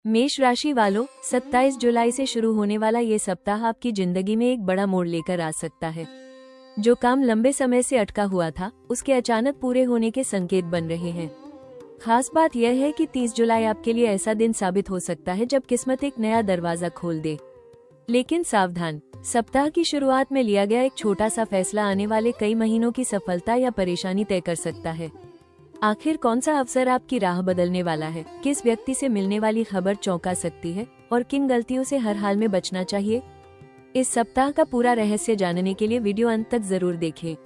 मेष राशि वालों, 27 जुलाई से शुरू होने वाला ये सप्ताह आपकी जिंदगी में एक बड़ा मोड़ लेकर आ सकता है। जो काम लंबे समय से अटका हुआ था, उसके अचानक पूरे होने के संकेत बन रहे हैं। खास बात यह है कि 30 जुलाई आपके लिए ऐसा दिन साबित हो सकता है जब किस्मत एक नया दरवाजा खोल दे। लेकिन सावधान, सप्ताह की शुरुआत में लिया गया एक छोटा सा फैसला आने वाले कई महीनों की सफलता या परेशानी तय कर सकता है। आखिर कौन सा अवसर आपकी राह बदलने वाला है, किस व्यक्ति से मिलने वाली खबर चौंका सकती है और किन गलतियों से हर हाल में बचना चाहिए। इस सप्ताह का पूरा रहस्य जानने के लिए वीडियो अंत तक जरूर देखें।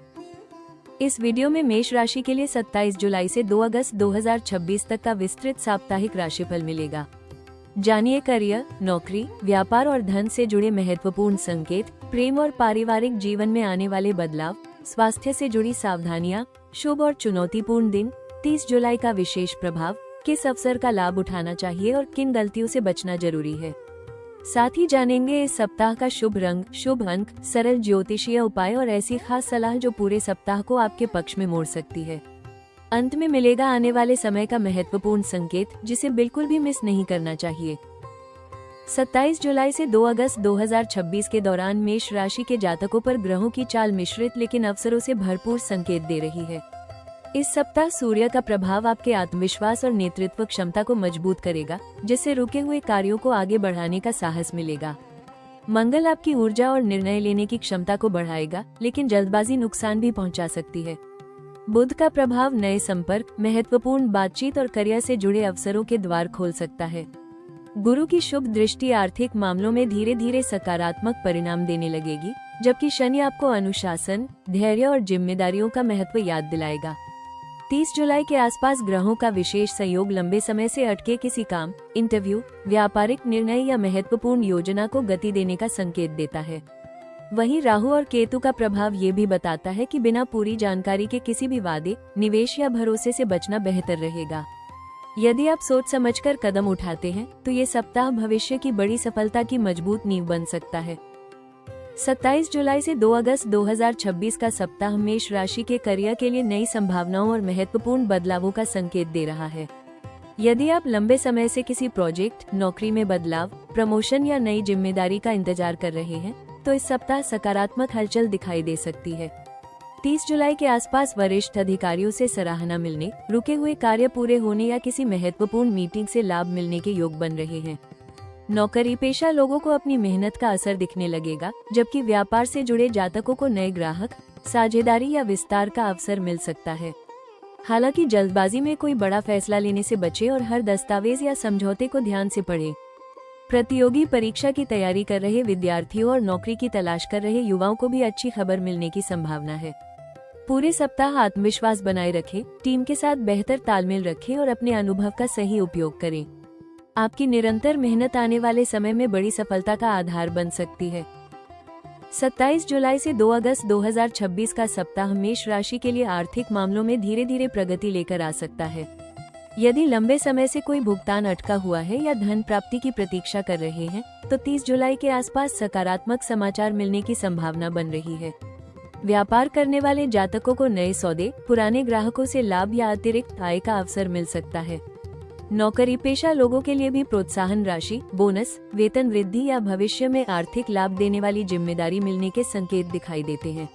इस वीडियो में मेष राशि के लिए 27 जुलाई से 2 अगस्त 2026 तक का विस्तृत साप्ताहिक राशिफल मिलेगा। जानिए करियर, नौकरी, व्यापार और धन से जुड़े महत्वपूर्ण संकेत, प्रेम और पारिवारिक जीवन में आने वाले बदलाव, स्वास्थ्य से जुड़ी सावधानियां, शुभ और चुनौतीपूर्ण दिन, 30 जुलाई का विशेष प्रभाव, किस अवसर का लाभ उठाना चाहिए और किन गलतियों से बचना जरूरी है। साथ ही जानेंगे इस सप्ताह का शुभ रंग, शुभ अंक, सरल ज्योतिषीय उपाय और ऐसी खास सलाह जो पूरे सप्ताह को आपके पक्ष में मोड़ सकती है। अंत में मिलेगा आने वाले समय का महत्वपूर्ण संकेत, जिसे बिल्कुल भी मिस नहीं करना चाहिए। 27 जुलाई से 2 अगस्त 2026 के दौरान मेष राशि के जातकों पर ग्रहों की चाल मिश्रित लेकिन अवसरों से भरपूर संकेत दे रही है। इस सप्ताह सूर्य का प्रभाव आपके आत्मविश्वास और नेतृत्व क्षमता को मजबूत करेगा, जिससे रुके हुए कार्यों को आगे बढ़ाने का साहस मिलेगा। मंगल आपकी ऊर्जा और निर्णय लेने की क्षमता को बढ़ाएगा, लेकिन जल्दबाजी नुकसान भी पहुंचा सकती है। बुध का प्रभाव नए संपर्क, महत्वपूर्ण बातचीत और करियर से जुड़े अवसरों के द्वार खोल सकता है। गुरु की शुभ दृष्टि आर्थिक मामलों में धीरे धीरे सकारात्मक परिणाम देने लगेगी, जबकि शनि आपको अनुशासन, धैर्य और जिम्मेदारियों का महत्व याद दिलाएगा। 30 जुलाई के आसपास ग्रहों का विशेष सहयोग लंबे समय से अटके किसी काम, इंटरव्यू, व्यापारिक निर्णय या महत्वपूर्ण योजना को गति देने का संकेत देता है। वहीं राहु और केतु का प्रभाव ये भी बताता है कि बिना पूरी जानकारी के किसी भी वादे, निवेश या भरोसे से बचना बेहतर रहेगा। यदि आप सोच समझकर कदम उठाते हैं, तो ये सप्ताह भविष्य की बड़ी सफलता की मजबूत नींव बन सकता है। 27 जुलाई से 2 अगस्त 2026 का सप्ताह मेष राशि के करियर के लिए नई संभावनाओं और महत्वपूर्ण बदलावों का संकेत दे रहा है। यदि आप लंबे समय से किसी प्रोजेक्ट, नौकरी में बदलाव, प्रमोशन या नई जिम्मेदारी का इंतजार कर रहे हैं, तो इस सप्ताह सकारात्मक हलचल दिखाई दे सकती है। 30 जुलाई के आसपास वरिष्ठ अधिकारियों से सराहना मिलने, रुके हुए कार्य पूरे होने या किसी महत्वपूर्ण मीटिंग से लाभ मिलने के योग बन रहे हैं। नौकरी पेशा लोगों को अपनी मेहनत का असर दिखने लगेगा, जबकि व्यापार से जुड़े जातकों को नए ग्राहक, साझेदारी या विस्तार का अवसर मिल सकता है। हालांकि जल्दबाजी में कोई बड़ा फैसला लेने से बचें और हर दस्तावेज या समझौते को ध्यान से पढ़ें। प्रतियोगी परीक्षा की तैयारी कर रहे विद्यार्थियों और नौकरी की तलाश कर रहे युवाओं को भी अच्छी खबर मिलने की संभावना है। पूरे सप्ताह आत्मविश्वास बनाए रखें, टीम के साथ बेहतर तालमेल रखें और अपने अनुभव का सही उपयोग करें। आपकी निरंतर मेहनत आने वाले समय में बड़ी सफलता का आधार बन सकती है। 27 जुलाई से 2 अगस्त 2026 का सप्ताह मेष राशि के लिए आर्थिक मामलों में धीरे धीरे प्रगति लेकर आ सकता है। यदि लंबे समय से कोई भुगतान अटका हुआ है या धन प्राप्ति की प्रतीक्षा कर रहे हैं, तो 30 जुलाई के आसपास सकारात्मक समाचार मिलने की संभावना बन रही है। व्यापार करने वाले जातकों को नए सौदे, पुराने ग्राहकों से लाभ या अतिरिक्त आय का अवसर मिल सकता है। नौकरी पेशा लोगों के लिए भी प्रोत्साहन राशि, बोनस, वेतन वृद्धि या भविष्य में आर्थिक लाभ देने वाली जिम्मेदारी मिलने के संकेत दिखाई देते हैं।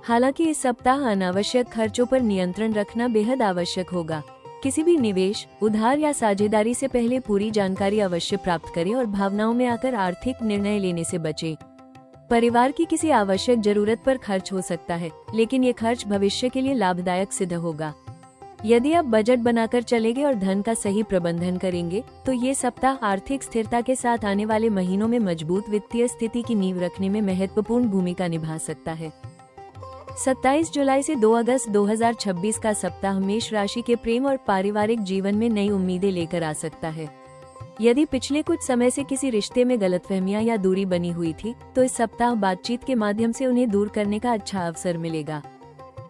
हालांकि इस सप्ताह अनावश्यक खर्चों पर नियंत्रण रखना बेहद आवश्यक होगा। किसी भी निवेश, उधार या साझेदारी से पहले पूरी जानकारी अवश्य प्राप्त करें और भावनाओं में आकर आर्थिक निर्णय लेने से बचें। परिवार की किसी आवश्यक जरूरत पर खर्च हो सकता है, लेकिन ये खर्च भविष्य के लिए लाभदायक सिद्ध होगा। यदि आप बजट बनाकर चलेंगे और धन का सही प्रबंधन करेंगे, तो ये सप्ताह आर्थिक स्थिरता के साथ आने वाले महीनों में मजबूत वित्तीय स्थिति की नींव रखने में महत्वपूर्ण भूमिका निभा सकता है। 27 जुलाई से 2 अगस्त 2026 का सप्ताह मेष राशि के प्रेम और पारिवारिक जीवन में नई उम्मीदें लेकर आ सकता है। यदि पिछले कुछ समय से किसी रिश्ते में गलतफहमियां या दूरी बनी हुई थी, तो इस सप्ताह बातचीत के माध्यम से उन्हें दूर करने का अच्छा अवसर मिलेगा।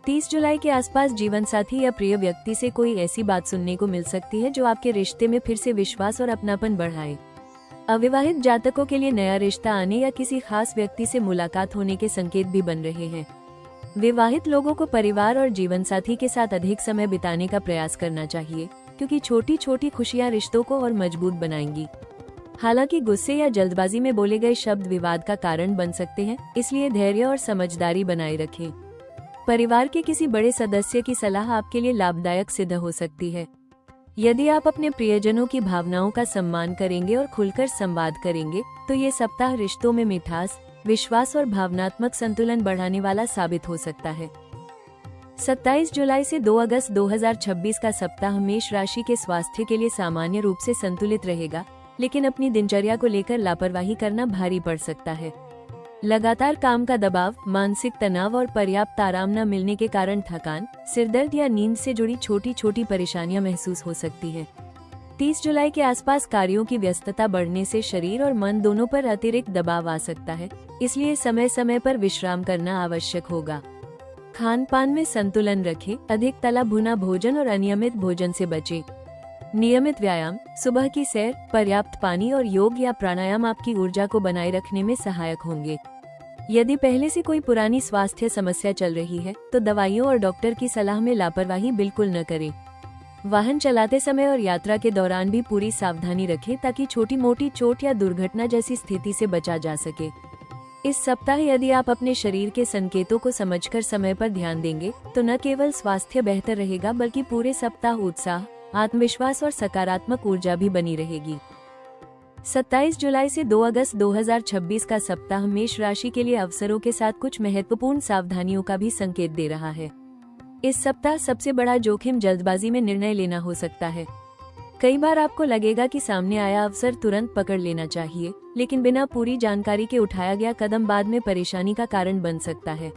30 जुलाई के आसपास जीवन साथी या प्रिय व्यक्ति से कोई ऐसी बात सुनने को मिल सकती है जो आपके रिश्ते में फिर से विश्वास और अपनापन बढ़ाए। अविवाहित जातकों के लिए नया रिश्ता आने या किसी खास व्यक्ति से मुलाकात होने के संकेत भी बन रहे हैं। विवाहित लोगों को परिवार और जीवन साथी के साथ अधिक समय बिताने का प्रयास करना चाहिए, क्योंकि छोटी छोटी खुशियां रिश्तों को और मजबूत बनाएंगी। हालांकि गुस्से या जल्दबाजी में बोले गए शब्द विवाद का कारण बन सकते हैं, इसलिए धैर्य और समझदारी बनाए रखें। परिवार के किसी बड़े सदस्य की सलाह आपके लिए लाभदायक सिद्ध हो सकती है। यदि आप अपने प्रियजनों की भावनाओं का सम्मान करेंगे और खुलकर संवाद करेंगे, तो ये सप्ताह रिश्तों में मिठास, विश्वास और भावनात्मक संतुलन बढ़ाने वाला साबित हो सकता है। 27 जुलाई से 2 अगस्त 2026 का सप्ताह मेष राशि के स्वास्थ्य के लिए सामान्य रूप से संतुलित रहेगा, लेकिन अपनी दिनचर्या को लेकर लापरवाही करना भारी पड़ सकता है। लगातार काम का दबाव, मानसिक तनाव और पर्याप्त आराम न मिलने के कारण थकान, सिरदर्द या नींद से जुड़ी छोटी छोटी परेशानियां महसूस हो सकती है। 30 जुलाई के आसपास कार्यों की व्यस्तता बढ़ने से शरीर और मन दोनों पर अतिरिक्त दबाव आ सकता है, इसलिए समय समय पर विश्राम करना आवश्यक होगा। खान पान में संतुलन रखें, अधिक तला भुना भोजन और अनियमित भोजन से बचें। नियमित व्यायाम, सुबह की सैर, पर्याप्त पानी और योग या प्राणायाम आपकी ऊर्जा को बनाए रखने में सहायक होंगे। यदि पहले से कोई पुरानी स्वास्थ्य समस्या चल रही है, तो दवाइयों और डॉक्टर की सलाह में लापरवाही बिल्कुल न करें। वाहन चलाते समय और यात्रा के दौरान भी पूरी सावधानी रखें ताकि छोटी मोटी चोट या दुर्घटना जैसी स्थिति से बचा जा सके। इस सप्ताह यदि आप अपने शरीर के संकेतों को समझकर समय पर ध्यान देंगे, तो न केवल स्वास्थ्य बेहतर रहेगा, बल्कि पूरे सप्ताह उत्साह, आत्मविश्वास और सकारात्मक ऊर्जा भी बनी रहेगी। 27 जुलाई से 2 अगस्त 2026 का सप्ताह मेष राशि के लिए अवसरों के साथ कुछ महत्वपूर्ण सावधानियों का भी संकेत दे रहा है। इस सप्ताह सबसे बड़ा जोखिम जल्दबाजी में निर्णय लेना हो सकता है। कई बार आपको लगेगा कि सामने आया अवसर तुरंत पकड़ लेना चाहिए, लेकिन बिना पूरी जानकारी के उठाया गया कदम बाद में परेशानी का कारण बन सकता है।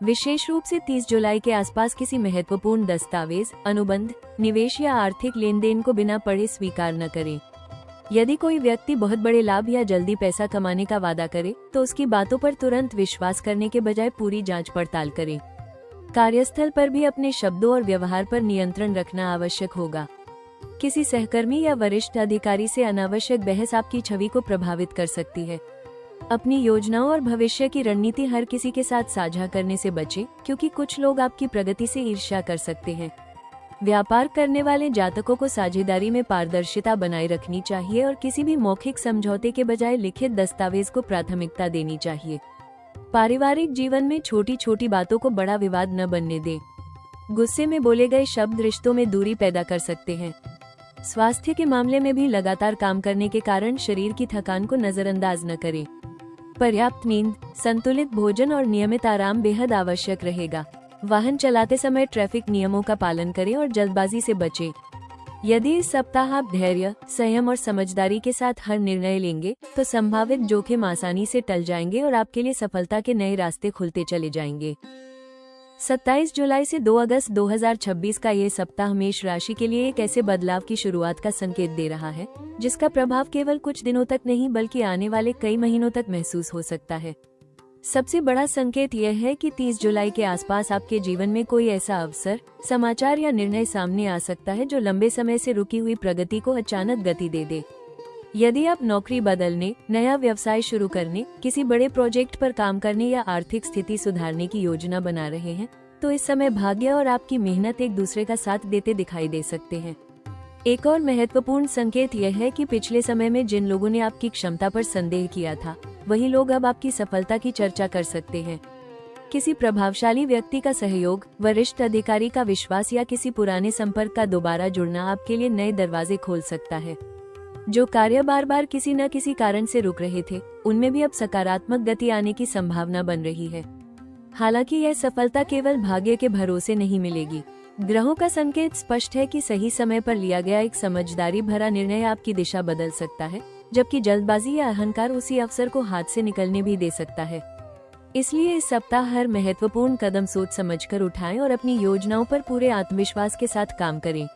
विशेष रूप से 30 जुलाई के आसपास किसी महत्वपूर्ण दस्तावेज, अनुबंध, निवेश या आर्थिक लेन देन को बिना पढ़े स्वीकार न करें। यदि कोई व्यक्ति बहुत बड़े लाभ या जल्दी पैसा कमाने का वादा करे, तो उसकी बातों पर तुरंत विश्वास करने के बजाय पूरी जांच पड़ताल करें। कार्यस्थल पर भी अपने शब्दों और व्यवहार पर नियंत्रण रखना आवश्यक होगा। किसी सहकर्मी या वरिष्ठ अधिकारी से अनावश्यक बहस आपकी छवि को प्रभावित कर सकती है। अपनी योजनाओं और भविष्य की रणनीति हर किसी के साथ साझा करने से बचें, क्योंकि कुछ लोग आपकी प्रगति से ईर्ष्या कर सकते हैं। व्यापार करने वाले जातकों को साझेदारी में पारदर्शिता बनाए रखनी चाहिए और किसी भी मौखिक समझौते के बजाय लिखित दस्तावेज को प्राथमिकता देनी चाहिए। पारिवारिक जीवन में छोटी छोटी बातों को बड़ा विवाद न बनने दें। गुस्से में बोले गए शब्द रिश्तों में दूरी पैदा कर सकते हैं। स्वास्थ्य के मामले में भी लगातार काम करने के कारण शरीर की थकान को नजरअंदाज न करें। पर्याप्त नींद, संतुलित भोजन और नियमित आराम बेहद आवश्यक रहेगा। वाहन चलाते समय ट्रैफिक नियमों का पालन करें और जल्दबाजी से बचें। यदि इस सप्ताह आप धैर्य, संयम और समझदारी के साथ हर निर्णय लेंगे, तो संभावित जोखिम आसानी से टल जाएंगे और आपके लिए सफलता के नए रास्ते खुलते चले जाएंगे। 27 जुलाई से 2 अगस्त 2026 का ये सप्ताह मेष राशि के लिए एक ऐसे बदलाव की शुरुआत का संकेत दे रहा है, जिसका प्रभाव केवल कुछ दिनों तक नहीं बल्कि आने वाले कई महीनों तक महसूस हो सकता है। सबसे बड़ा संकेत यह है कि 30 जुलाई के आसपास आपके जीवन में कोई ऐसा अवसर, समाचार या निर्णय सामने आ सकता है जो लंबे समय से रुकी हुई प्रगति को अचानक गति दे दे। यदि आप नौकरी बदलने, नया व्यवसाय शुरू करने, किसी बड़े प्रोजेक्ट पर काम करने या आर्थिक स्थिति सुधारने की योजना बना रहे हैं, तो इस समय भाग्य और आपकी मेहनत एक दूसरे का साथ देते दिखाई दे सकते हैं। एक और महत्वपूर्ण संकेत यह है कि पिछले समय में जिन लोगों ने आपकी क्षमता पर संदेह किया था, वही लोग अब आपकी सफलता की चर्चा कर सकते हैं। किसी प्रभावशाली व्यक्ति का सहयोग, वरिष्ठ अधिकारी का विश्वास या किसी पुराने संपर्क का दोबारा जुड़ना आपके लिए नए दरवाजे खोल सकता है। जो कार्य बार बार किसी न किसी कारण से रुक रहे थे, उनमें भी अब सकारात्मक गति आने की संभावना बन रही है। हालांकि यह सफलता केवल भाग्य के भरोसे नहीं मिलेगी। ग्रहों का संकेत स्पष्ट है कि सही समय पर लिया गया एक समझदारी भरा निर्णय आपकी दिशा बदल सकता है, जबकि जल्दबाजी या अहंकार उसी अवसर को हाथ से निकलने भी दे सकता है। इसलिए इस सप्ताह हर महत्वपूर्ण कदम सोच समझकर उठाएं और अपनी योजनाओं पर पूरे आत्मविश्वास के साथ काम करें।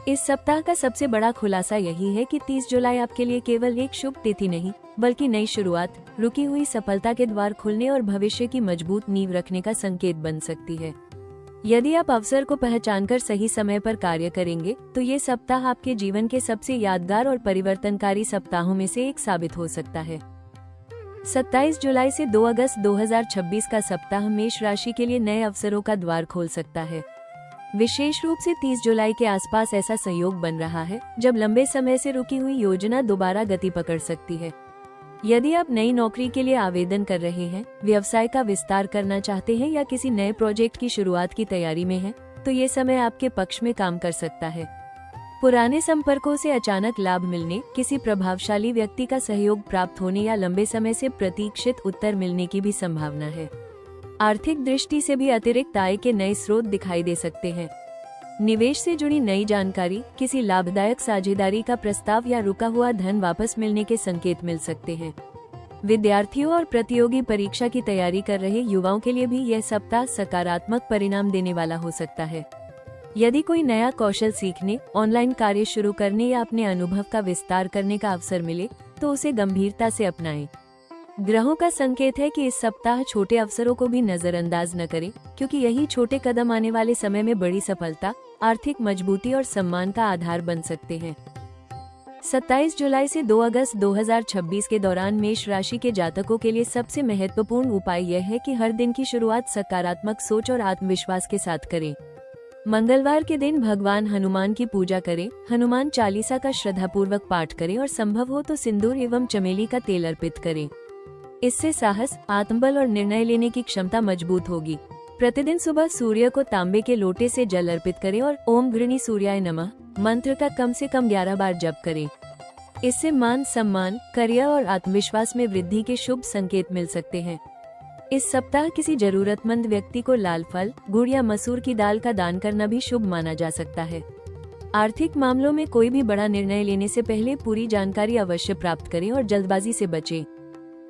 इस सप्ताह का सबसे बड़ा खुलासा यही है कि 30 जुलाई आपके लिए केवल एक शुभ तिथि नहीं, बल्कि नई शुरुआत, रुकी हुई सफलता के द्वार खुलने और भविष्य की मजबूत नींव रखने का संकेत बन सकती है। यदि आप अवसर को पहचानकर सही समय पर कार्य करेंगे, तो ये सप्ताह आपके जीवन के सबसे यादगार और परिवर्तनकारी सप्ताहों में से एक साबित हो सकता है। 27 जुलाई से 2 अगस्त 2026 का सप्ताह मेष राशि के लिए नए अवसरों का द्वार खोल सकता है। विशेष रूप से 30 जुलाई के आसपास ऐसा संयोग बन रहा है जब लंबे समय से रुकी हुई योजना दोबारा गति पकड़ सकती है। यदि आप नई नौकरी के लिए आवेदन कर रहे हैं, व्यवसाय का विस्तार करना चाहते हैं या किसी नए प्रोजेक्ट की शुरुआत की तैयारी में हैं, तो ये समय आपके पक्ष में काम कर सकता है। पुराने संपर्कों से अचानक लाभ मिलने, किसी प्रभावशाली व्यक्ति का सहयोग प्राप्त होने या लंबे समय से प्रतीक्षित उत्तर मिलने की भी संभावना है। आर्थिक दृष्टि से भी अतिरिक्त आय के नए स्रोत दिखाई दे सकते हैं। निवेश से जुड़ी नई जानकारी, किसी लाभदायक साझेदारी का प्रस्ताव या रुका हुआ धन वापस मिलने के संकेत मिल सकते हैं। विद्यार्थियों और प्रतियोगी परीक्षा की तैयारी कर रहे युवाओं के लिए भी यह सप्ताह सकारात्मक परिणाम देने वाला हो सकता है। यदि कोई नया कौशल सीखने, ऑनलाइन कार्य शुरू करने या अपने अनुभव का विस्तार करने का अवसर मिले, तो उसे गंभीरता से अपनाएं। ग्रहों का संकेत है कि इस सप्ताह छोटे अवसरों को भी नजरअंदाज न करें, क्योंकि यही छोटे कदम आने वाले समय में बड़ी सफलता, आर्थिक मजबूती और सम्मान का आधार बन सकते हैं। 27 जुलाई से 2 अगस्त 2026 के दौरान मेष राशि के जातकों के लिए सबसे महत्वपूर्ण उपाय यह है कि हर दिन की शुरुआत सकारात्मक सोच और आत्मविश्वास के साथ करें। मंगलवार के दिन भगवान हनुमान की पूजा करें, हनुमान चालीसा का श्रद्धापूर्वक पाठ करें और संभव हो तो सिंदूर एवं चमेली का तेल अर्पित करें। इससे साहस, आत्मबल और निर्णय लेने की क्षमता मजबूत होगी। प्रतिदिन सुबह सूर्य को तांबे के लोटे से जल अर्पित करें और ओम गृणी सूर्याय नमः मंत्र का कम से कम 11 बार जप करें। इससे मान सम्मान, करियर और आत्मविश्वास में वृद्धि के शुभ संकेत मिल सकते हैं। इस सप्ताह किसी जरूरतमंद व्यक्ति को लाल फल, गुड़ या मसूर की दाल का दान करना भी शुभ माना जा सकता है। आर्थिक मामलों में कोई भी बड़ा निर्णय लेने से पहले पूरी जानकारी अवश्य प्राप्त करें और जल्दबाजी से बचें।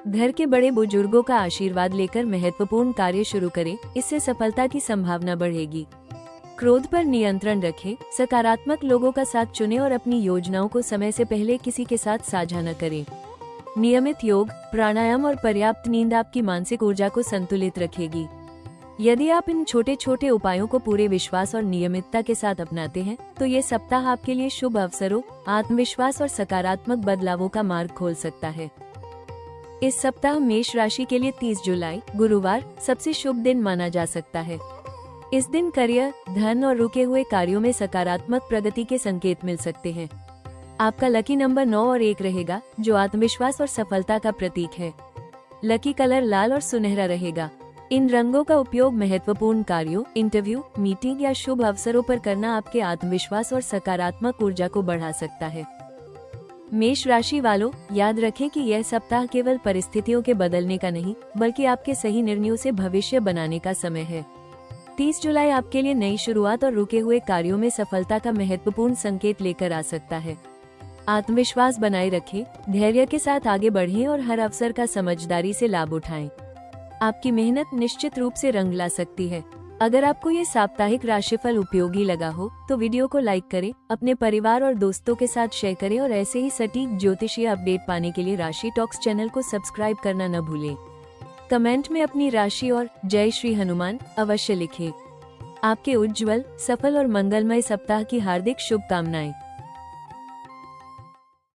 घर के बड़े बुजुर्गों का आशीर्वाद लेकर महत्वपूर्ण कार्य शुरू करें, इससे सफलता की संभावना बढ़ेगी। क्रोध पर नियंत्रण रखें, सकारात्मक लोगों का साथ चुनें और अपनी योजनाओं को समय से पहले किसी के साथ साझा न करें। नियमित योग, प्राणायाम और पर्याप्त नींद आपकी मानसिक ऊर्जा को संतुलित रखेगी। यदि आप इन छोटे छोटे उपायों को पूरे विश्वास और नियमितता के साथ अपनाते हैं, तो ये सप्ताह आपके लिए शुभ अवसरों, आत्मविश्वास और सकारात्मक बदलावों का मार्ग खोल सकता है। इस सप्ताह मेष राशि के लिए 30 जुलाई गुरुवार सबसे शुभ दिन माना जा सकता है। इस दिन करियर, धन और रुके हुए कार्यों में सकारात्मक प्रगति के संकेत मिल सकते हैं। आपका लकी नंबर 9 और 1 रहेगा, जो आत्मविश्वास और सफलता का प्रतीक है। लकी कलर लाल और सुनहरा रहेगा। इन रंगों का उपयोग महत्वपूर्ण कार्यों, इंटरव्यू, मीटिंग या शुभ अवसरों पर करना आपके आत्मविश्वास और सकारात्मक ऊर्जा को बढ़ा सकता है। मेष राशि वालों, याद रखें कि यह सप्ताह केवल परिस्थितियों के बदलने का नहीं, बल्कि आपके सही निर्णयों से भविष्य बनाने का समय है। 30 जुलाई आपके लिए नई शुरुआत और रुके हुए कार्यों में सफलता का महत्वपूर्ण संकेत लेकर आ सकता है। आत्मविश्वास बनाए रखें, धैर्य के साथ आगे बढ़ें और हर अवसर का समझदारी से लाभ उठाएं। आपकी मेहनत निश्चित रूप से रंग ला सकती है। अगर आपको ये साप्ताहिक राशिफल उपयोगी लगा हो, तो वीडियो को लाइक करें, अपने परिवार और दोस्तों के साथ शेयर करें और ऐसे ही सटीक ज्योतिषीय अपडेट पाने के लिए राशि टॉक्स चैनल को सब्सक्राइब करना न भूलें। कमेंट में अपनी राशि और जय श्री हनुमान अवश्य लिखें। आपके उज्जवल, सफल और मंगलमय सप्ताह की हार्दिक शुभकामनाएं।